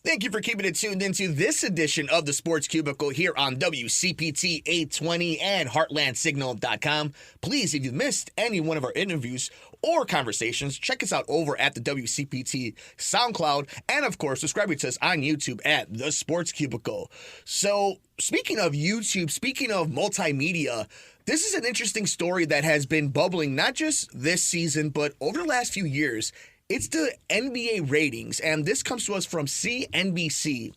Thank you for keeping it tuned into this edition of the Sports Cubicle here on WCPT 820 and HeartlandSignal.com. Please, if you've missed any one of our interviews or conversations, check us out over at the WCPT SoundCloud, and of course, subscribe to us on YouTube at the Sports Cubicle. So, speaking of YouTube, speaking of multimedia, this is an interesting story that has been bubbling not just this season, but over the last few years. It's the NBA ratings, and this comes to us from CNBC.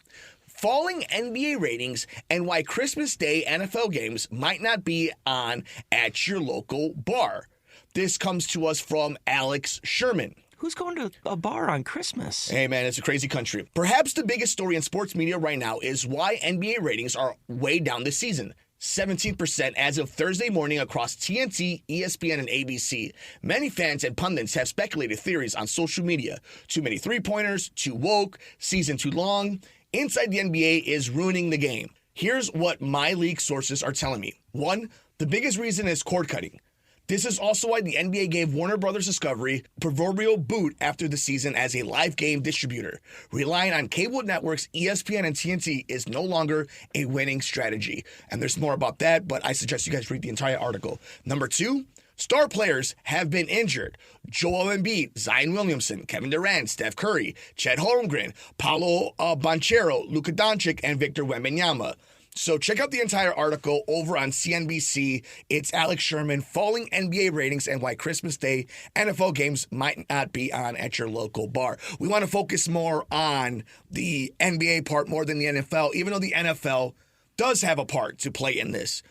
Falling NBA ratings and why Christmas Day NFL games might not be on at your local bar. This comes to us from Alex Sherman. Who's going to a bar on Christmas? Hey, man, it's a crazy country. Perhaps the biggest story in sports media right now is why NBA ratings are way down this season. 17% as of Thursday morning across TNT, ESPN, and ABC. Many fans and pundits have speculated theories on social media. Too many three-pointers, too woke, season too long. Inside the NBA is ruining the game. Here's what my league sources are telling me. 1, the biggest reason is cord cutting. This is also why the NBA gave Warner Brothers Discovery proverbial boot after the season as a live game distributor. Relying on cable networks, ESPN and TNT is no longer a winning strategy. And there's more about that, but I suggest you guys read the entire article. Number 2, star players have been injured. Joel Embiid, Zion Williamson, Kevin Durant, Steph Curry, Chet Holmgren, Paolo Banchero, Luka Doncic, and Victor Wembanyama. So check out the entire article over on CNBC. It's Alex Sherman, falling NBA ratings and why Christmas Day NFL games might not be on at your local bar. We want to focus more on the NBA part more than the NFL, even though the NFL does have a part to play in this.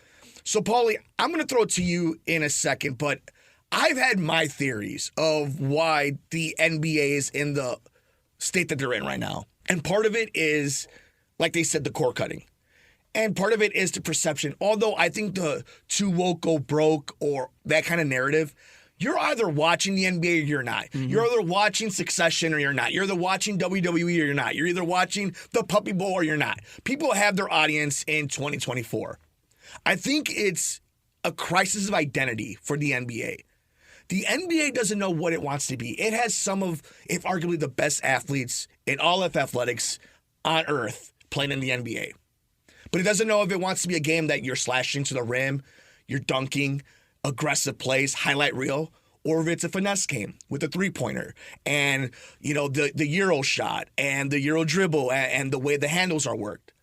So, Paulie, I'm going to throw it to you in a second, but I've had my theories of why the NBA is in the state that they're in right now. And part of it is, like they said, the cord cutting. And part of it is the perception. Although I think the too woke go broke or that kind of narrative, you're either watching the NBA or you're not. Mm-hmm. You're either watching Succession or you're not. You're either watching WWE or you're not. You're either watching the Puppy Bowl or you're not. People have their audience in 2024. I think it's a crisis of identity for the NBA. The NBA doesn't know what it wants to be. It has some of, if arguably the best athletes in all of athletics on earth playing in the NBA. But it doesn't know if it wants to be a game that you're slashing to the rim, you're dunking, aggressive plays, highlight reel, or if it's a finesse game with a three-pointer and, you know, the Euro shot and the Euro dribble and the way the handles are worked.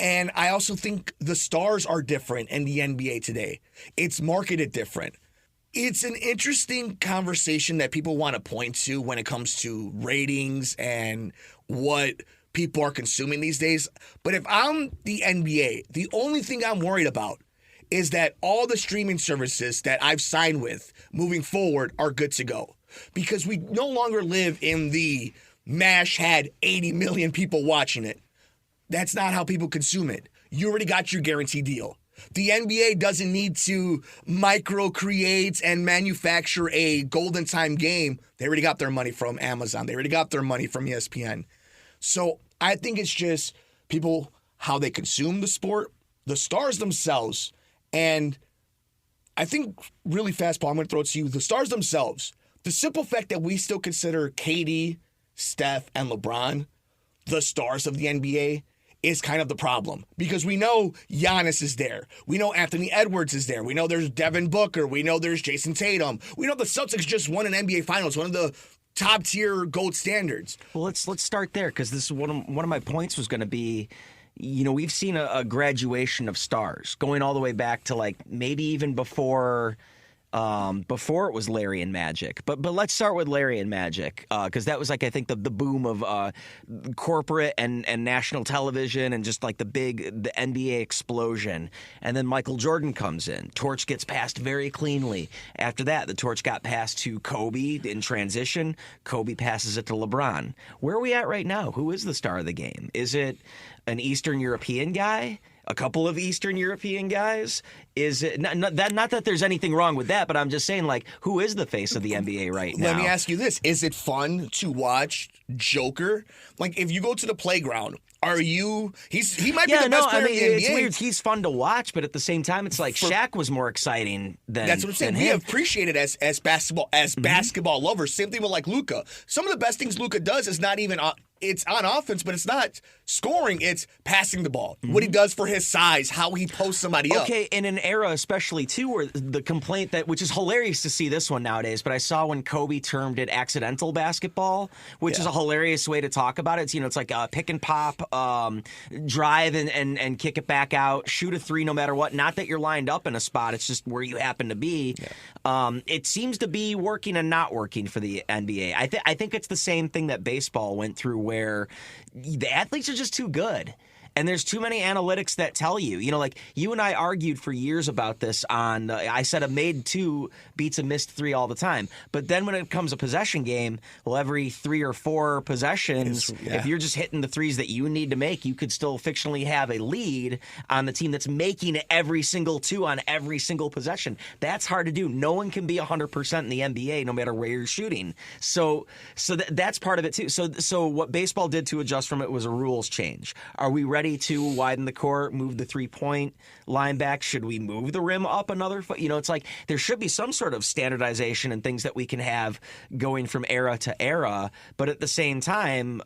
And I also think the stars are different in the NBA today. It's marketed different. It's an interesting conversation that people want to point to when it comes to ratings and what people are consuming these days. But if I'm the NBA, the only thing I'm worried about is that all the streaming services that I've signed with moving forward are good to go. Because we no longer live in the MASH had 80 million people watching it. That's not how people consume it. You already got your guarantee deal. The NBA doesn't need to micro-create and manufacture a golden time game. They already got their money from Amazon. They already got their money from ESPN. So I think it's just people, how they consume the sport, the stars themselves, and I think really fast, Paul, I'm going to throw it to you. The stars themselves, the simple fact that we still consider KD, Steph, and LeBron the stars of the NBA is kind of the problem because we know Giannis is there. We know Anthony Edwards is there. We know there's Devin Booker. We know there's Jason Tatum. We know the Celtics just won an NBA Finals, one of the top tier gold standards. Well, let's start there because this is one of my points was going to be, you know, we've seen a graduation of stars going all the way back to like maybe even before it was Larry and Magic. But let's start with Larry and Magic because that was like I think the boom of corporate and national television and just like the NBA explosion. And then Michael Jordan comes in. Torch gets passed very cleanly. After that, the torch got passed to Kobe in transition. Kobe passes it to LeBron. Where are we at right now? Who is the star of the game? Is it an Eastern European guy? A couple of Eastern European guys? Is it not that there's anything wrong with that, but I'm just saying, like, who is the face of the NBA right now? Let me ask you this. Is it fun to watch Joker? Like, if you go to the playground, he might be the best player in the NBA. It's weird. He's fun to watch, but at the same time, it's like Shaq was more exciting than That's what I'm saying. We appreciate it as basketball lovers. Same thing with like Luka. Some of the best things Luka does is not even it's on offense, but it's not scoring. It's passing the ball. What he does for his size, how he posts somebody up. Okay, in an era especially too, where the complaint which is hilarious to see this one nowadays, but I saw when Kobe termed it accidental basketball, which is a hilarious way to talk about it. It's like pick and pop, drive and kick it back out, shoot a three no matter what. Not that you're lined up in a spot; it's just where you happen to be. Yeah. It seems to be working and not working for the NBA. I think it's the same thing that baseball went through, where the athletes are just too good. And there's too many analytics that tell you. Like you and I argued for years about this on, I said a made two beats a missed three all the time. But then when it comes a possession game, well, every 3 or 4 possessions, if you're just hitting the threes that you need to make, you could still fictionally have a lead on the team that's making every single 2 on every single possession. That's hard to do. No one can be 100% in the NBA, no matter where you're shooting. So that's part of it too. So what baseball did to adjust from it was a rules change. Are we ready to widen the court, move the 3-point line back? Should we move the rim up another foot? It's like there should be some sort of standardization and things that we can have going from era to era. But at the same time,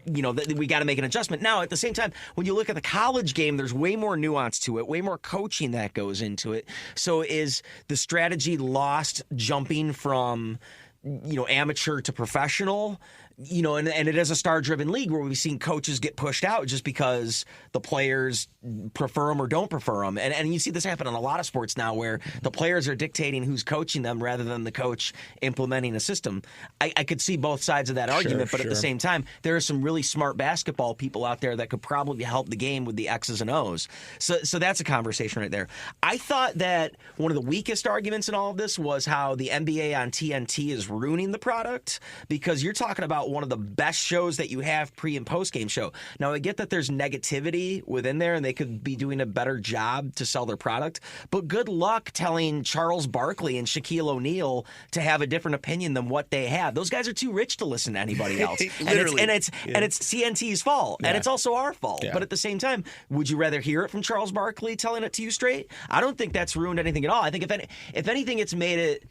we got to make an adjustment. Now, at the same time, when you look at the college game, there's way more nuance to it, way more coaching that goes into it. So is the strategy lost jumping from amateur to professional? And it is a star-driven league where we've seen coaches get pushed out just because the players prefer them or don't prefer them. And you see this happen in a lot of sports now where the players are dictating who's coaching them rather than the coach implementing a system. I could see both sides of that argument, but at the same time, there are some really smart basketball people out there that could probably help the game with the X's and O's. So that's a conversation right there. I thought that one of the weakest arguments in all of this was how the NBA on TNT is ruining the product, because you're talking about one of the best shows that you have pre and post game show. Now, I get that there's negativity within there and they could be doing a better job to sell their product, but good luck telling Charles Barkley and Shaquille O'Neal to have a different opinion than what they have. Those guys are too rich to listen to anybody else. Literally. And it's TNT's fault, and it's also our fault. But at the same time, would you rather hear it from Charles Barkley telling it to you straight? I don't think that's ruined anything at all. I think if anything, it's made it,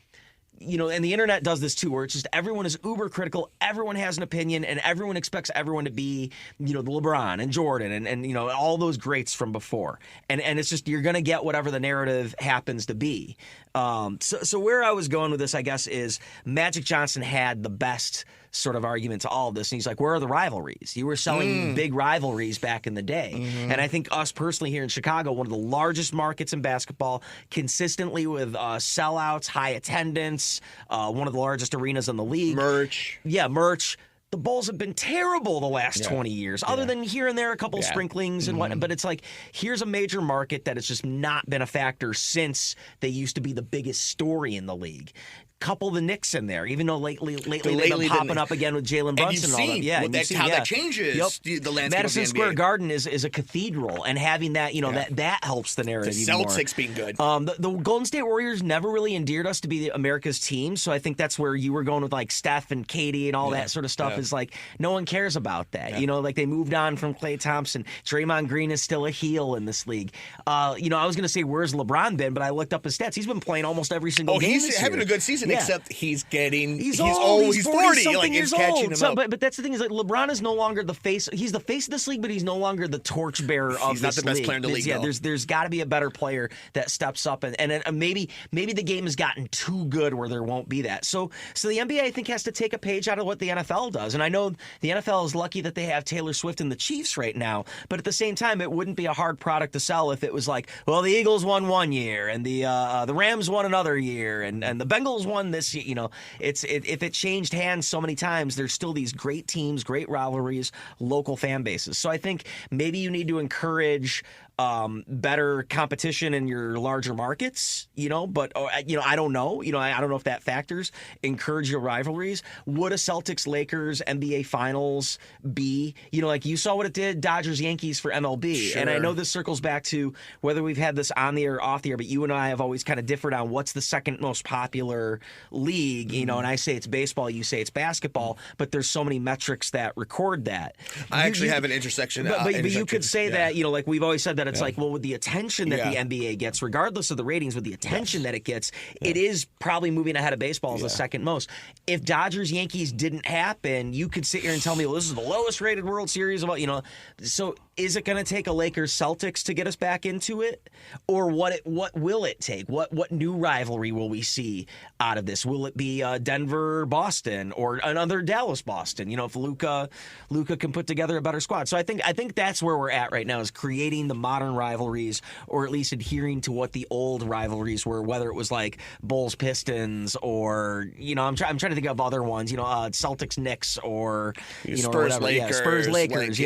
and the internet does this too, where it's just everyone is uber critical, everyone has an opinion, and everyone expects everyone to be, the LeBron and Jordan and all those greats from before. And it's just, you're going to get whatever the narrative happens to be. So where I was going with this, I guess, is Magic Johnson had the best sort of argument to all of this. And he's like, where are the rivalries? You were selling big rivalries back in the day. Mm-hmm. And I think us personally here in Chicago, one of the largest markets in basketball, consistently with sellouts, high attendance, one of the largest arenas in the league. Merch. Yeah, merch. The Bulls have been terrible the last 20 years, other than here and there a couple sprinklings and what. But it's like, here's a major market that has just not been a factor since they used to be the biggest story in the league. Couple the Knicks in there, even though lately they've been popping up again with Jalen Brunson and all that. Yeah, how that changes the landscape. Madison of the Square NBA. Garden is a cathedral, and having that, that helps the narrative the even more. Celtics being good. The Golden State Warriors never really endeared us to be America's team, so I think that's where you were going with like Steph and Katie and all that sort of stuff. Is like, no one cares about that. Like they moved on from Klay Thompson. Draymond Green is still a heel in this league. I was going to say, where's LeBron been? But I looked up his stats. He's been playing almost every single game. He's having a good season, except he's he's 40 like years catching him up. But that's the thing, is like LeBron is no longer the face. He's the face of this league, but he's no longer the torchbearer of this league. He's not the best player in the league. Yeah, there's got to be a better player that steps up, and maybe the game has gotten too good where there won't be that. So the NBA, I think, has to take a page out of what the NFL does. And I know the NFL is lucky that they have Taylor Swift and the Chiefs right now, but at the same time, it wouldn't be a hard product to sell if it was like, well, the Eagles won one year and the Rams won another year and the Bengals won this year. If it changed hands so many times, there's still these great teams, great rivalries, local fan bases. So I think maybe you need to encourage better competition in your larger markets, but I don't know. I don't know if that factors encourage your rivalries. Would a Celtics-Lakers NBA Finals be, like you saw what it did Dodgers-Yankees for MLB. Sure. And I know this circles back to whether we've had this on the air or off the air, but you and I have always kind of differed on what's the second most popular league, and I say it's baseball, you say it's basketball, but there's so many metrics that record that. I actually have an intersection. But you could say that, like we've always said that it's like, well, with the attention that the NBA gets, regardless of the ratings, with the attention that it gets, it is probably moving ahead of baseball as the second most. If Dodgers-Yankees didn't happen, you could sit here and tell me, well, this is the lowest rated World Series of all, so is it going to take a Lakers-Celtics to get us back into it? Or what will it take? What new rivalry will we see out of this? Will it be Denver-Boston or another Dallas-Boston? If Luka can put together a better squad. So I think that's where we're at right now, is creating the modern rivalries, or at least adhering to what the old rivalries were, whether it was like Bulls-Pistons or, I'm trying to think of other ones, Celtics-Knicks or, Spurs-Lakers. Spurs-Lakers,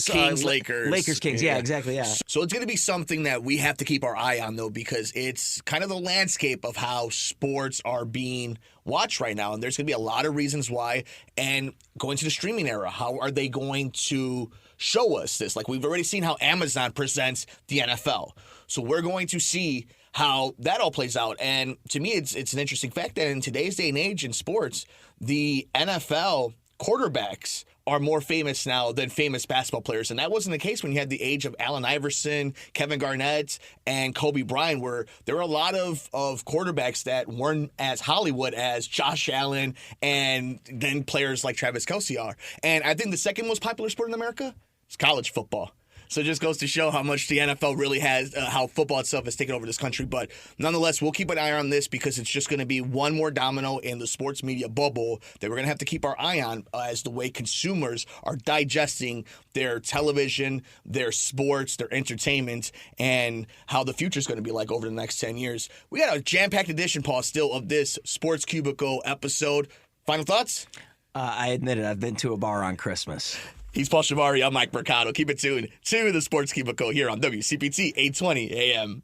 Kings-Lakers. Lakers-Kings, yeah, exactly, yeah. So it's going to be something that we have to keep our eye on, though, because it's kind of the landscape of how sports are being watched right now, and there's going to be a lot of reasons why. And going to the streaming era, how are they going to show us this? Like, we've already seen how Amazon presents the NFL. So we're going to see how that all plays out. And to me, it's an interesting fact that in today's day and age in sports, the NFL quarterbacks are more famous now than famous basketball players. And that wasn't the case when you had the age of Allen Iverson, Kevin Garnett, and Kobe Bryant, where there were a lot of quarterbacks that weren't as Hollywood as Josh Allen and then players like Travis Kelce are. And I think the second most popular sport in America is college football. So it just goes to show how much the NFL really has, how football itself has taken over this country. But nonetheless, we'll keep an eye on this because it's just going to be one more domino in the sports media bubble that we're going to have to keep our eye on as the way consumers are digesting their television, their sports, their entertainment, and how the future is going to be like over the next 10 years. We got a jam-packed edition, Paul, still of this Sports Cubicle episode. Final thoughts? I admit it. I've been to a bar on Christmas. He's Paul Chivari. I'm Mike Mercado. Keep it tuned to the Sports Cubicle here on WCPT 820 AM.